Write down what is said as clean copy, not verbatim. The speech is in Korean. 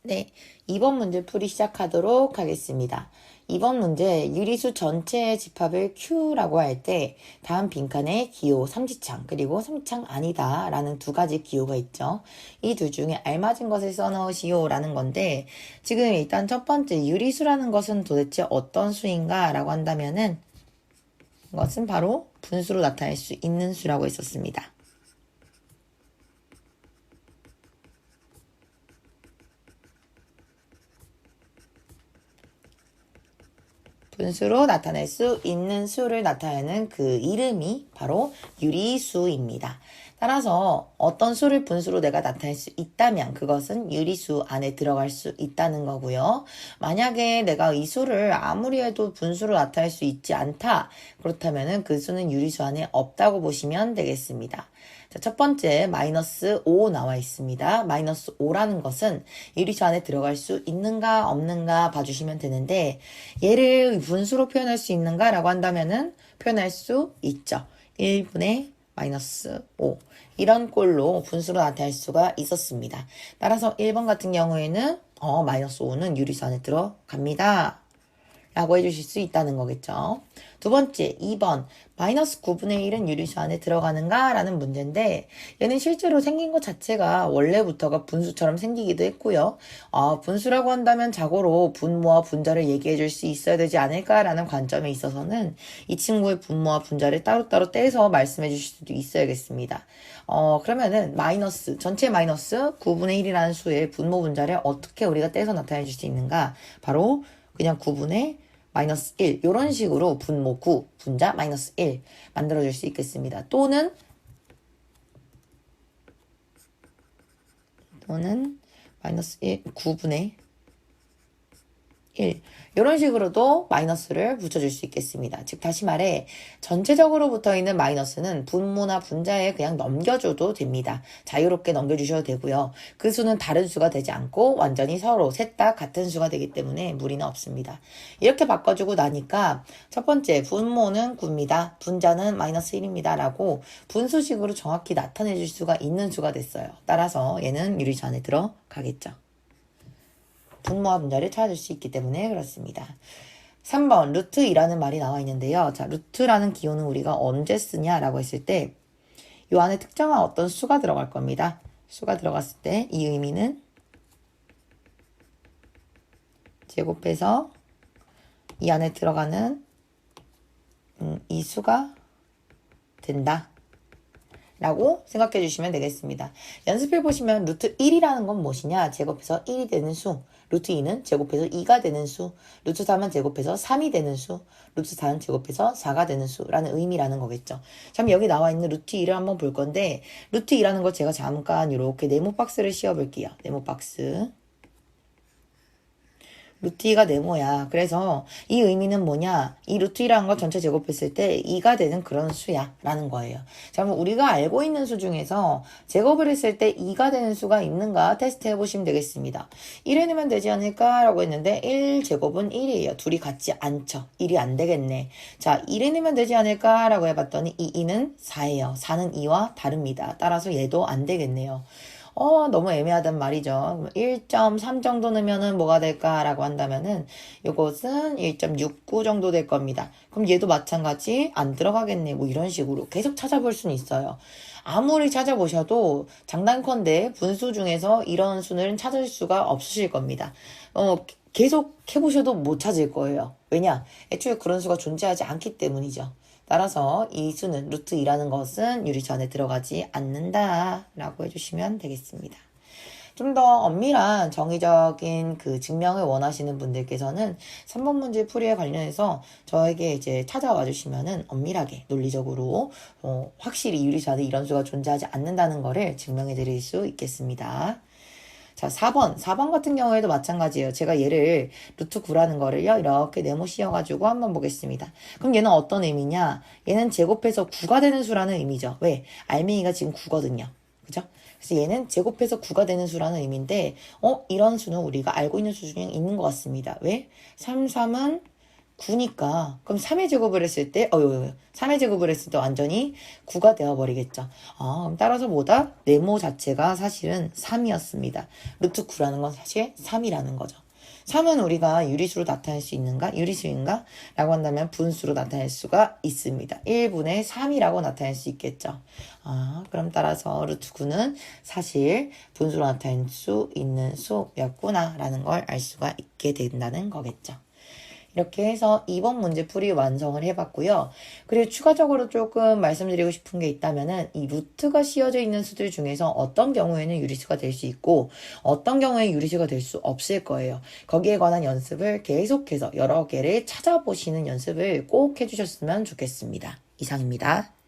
네, 2번 문제 풀이 시작하도록 하겠습니다. 2번 문제, 유리수 전체의 집합을 Q라고 할 때 다음 빈칸에 기호 삼지창 그리고 삼지창 아니다 라는 두 가지 기호가 있죠. 이 둘 중에 알맞은 것을 써넣으시오 라는 건데, 지금 일단 첫 번째 유리수라는 것은 도대체 어떤 수인가 라고 한다면은 이것은 바로 분수로 나타낼 수 있는 수라고 했었습니다. 분수로 나타낼 수 있는 수를 나타내는 그 이름이 바로 유리수입니다. 따라서 어떤 수를 분수로 내가 나타낼 수 있다면 그것은 유리수 안에 들어갈 수 있다는 거고요. 만약에 내가 이 수를 아무리 해도 분수로 나타낼 수 있지 않다. 그렇다면 그 수는 유리수 안에 없다고 보시면 되겠습니다. 자, 첫 번째 마이너스 5 나와 있습니다. 마이너스 5라는 것은 유리수 안에 들어갈 수 있는가 없는가 봐주시면 되는데, 얘를 분수로 표현할 수 있는가 라고 한다면은 표현할 수 있죠. 1분의 마이너스 5 이런 꼴로 분수로 나타낼 수가 있었습니다. 따라서 1번 같은 경우에는 마이너스 5는 유리수 안에 들어갑니다 라고 해주실 수 있다는 거겠죠. 두 번째, 2번 마이너스 9분의 1은 유리수 안에 들어가는가? 라는 문제인데, 얘는 실제로 생긴 것 자체가 원래부터가 분수처럼 생기기도 했고요. 분수라고 한다면 자고로 분모와 분자를 얘기해 줄 수 있어야 되지 않을까라는 관점에 있어서는 이 친구의 분모와 분자를 따로따로 떼서 말씀해 주실 수도 있어야겠습니다. 그러면은 전체 마이너스 9분의 1이라는 수의 분모 분자를 어떻게 우리가 떼서 나타내 줄 수 있는가? 바로 그냥 9분의 마이너스 1 이런 식으로 분모 9, 분자 마이너스 1 만들어줄 수 있겠습니다. 또는 마이너스 1, 9분의 1 이런 식으로도 마이너스를 붙여줄 수 있겠습니다. 즉 다시 말해 전체적으로 붙어있는 마이너스는 분모나 분자에 그냥 넘겨줘도 됩니다. 자유롭게 넘겨주셔도 되고요. 그 수는 다른 수가 되지 않고 완전히 서로 셋 다 같은 수가 되기 때문에 무리는 없습니다. 이렇게 바꿔주고 나니까 첫 번째 분모는 9입니다. 분자는 마이너스 1입니다. 라고 분수식으로 정확히 나타내줄 수가 있는 수가 됐어요. 따라서 얘는 유리수 안에 들어가겠죠. 분모와 분자를 찾아줄 수 있기 때문에 그렇습니다. 3번 루트 2라는 말이 나와 있는데요. 자, 루트라는 기호는 우리가 언제 쓰냐라고 했을 때 이 안에 특정한 어떤 수가 들어갈 겁니다. 수가 들어갔을 때 이 의미는 제곱해서 이 안에 들어가는 이 수가 된다 라고 생각해 주시면 되겠습니다. 연습해 보시면 루트 1이라는 건 무엇이냐? 제곱해서 1이 되는 수. 루트 2는 제곱해서 2가 되는 수. 루트 3은 제곱해서 3이 되는 수. 루트 4는 제곱해서 4가 되는 수라는 의미라는 거겠죠. 그럼 여기 나와 있는 루트 2를 한번 볼 건데, 루트 2라는 거 제가 잠깐 이렇게 네모 박스를 씌워 볼게요. 네모 박스. 루트 2가 네모야. 그래서 이 의미는 뭐냐? 이 루트 2라는 걸 전체 제곱했을 때 2가 되는 그런 수야 라는 거예요. 자, 그럼 우리가 알고 있는 수 중에서 제곱을 했을 때 2가 되는 수가 있는가 테스트 해보시면 되겠습니다. 1 해놓으면 되지 않을까? 라고 했는데 1제곱은 1이에요. 둘이 같지 않죠. 1이 안 되겠네. 자, 1 해놓으면 되지 않을까? 라고 해봤더니 이 2는 4예요. 4는 2와 다릅니다. 따라서 얘도 안 되겠네요. 너무 애매하단 말이죠. 1.3 정도 넣으면은 뭐가 될까라고 한다면은 이것은 1.69 정도 될 겁니다. 그럼 얘도 마찬가지 안 들어가겠네. 뭐 이런 식으로 계속 찾아볼 수는 있어요. 아무리 찾아보셔도 장단컨대 분수 중에서 이런 수는 찾을 수가 없으실 겁니다. 계속 해보셔도 못 찾을 거예요. 왜냐? 애초에 그런 수가 존재하지 않기 때문이죠. 따라서 이 수는 루트 2라는 것은 유리수 안에 들어가지 않는다 라고 해주시면 되겠습니다. 좀 더 엄밀한 정의적인 그 증명을 원하시는 분들께서는 3번 문제 풀이에 관련해서 저에게 이제 찾아와 주시면은 엄밀하게 논리적으로 확실히 유리수 안에 이런 수가 존재하지 않는다는 거를 증명해 드릴 수 있겠습니다. 자, 4번 같은 경우에도 마찬가지예요. 제가 얘를 루트 9라는 거를요, 이렇게 네모 씌워가지고 한번 보겠습니다. 그럼 얘는 어떤 의미냐? 얘는 제곱해서 9가 되는 수라는 의미죠. 왜? 알맹이가 지금 9거든요. 그죠? 그래서 얘는 제곱해서 9가 되는 수라는 의미인데, 이런 수는 우리가 알고 있는 수 중에 있는 것 같습니다. 왜? 3, 3은 9니까 그럼 3의 제곱을 했을 때 3의 제곱을 했을 때 완전히 9가 되어버리겠죠. 그럼 따라서 뭐다? 네모 자체가 사실은 3이었습니다. 루트 9라는 건 사실 3이라는 거죠. 3은 우리가 유리수로 나타낼 수 있는가? 유리수인가? 라고 한다면 분수로 나타낼 수가 있습니다. 1분의 3이라고 나타낼 수 있겠죠. 그럼 따라서 루트 9는 사실 분수로 나타낼 수 있는 수였구나 라는 걸 알 수가 있게 된다는 거겠죠. 이렇게 해서 2번 문제 풀이 완성을 해봤고요. 그리고 추가적으로 조금 말씀드리고 싶은 게 있다면은 이 루트가 씌어져 있는 수들 중에서 어떤 경우에는 유리수가 될 수 있고 어떤 경우에 유리수가 될 수 없을 거예요. 거기에 관한 연습을 계속해서 여러 개를 찾아보시는 연습을 꼭 해주셨으면 좋겠습니다. 이상입니다.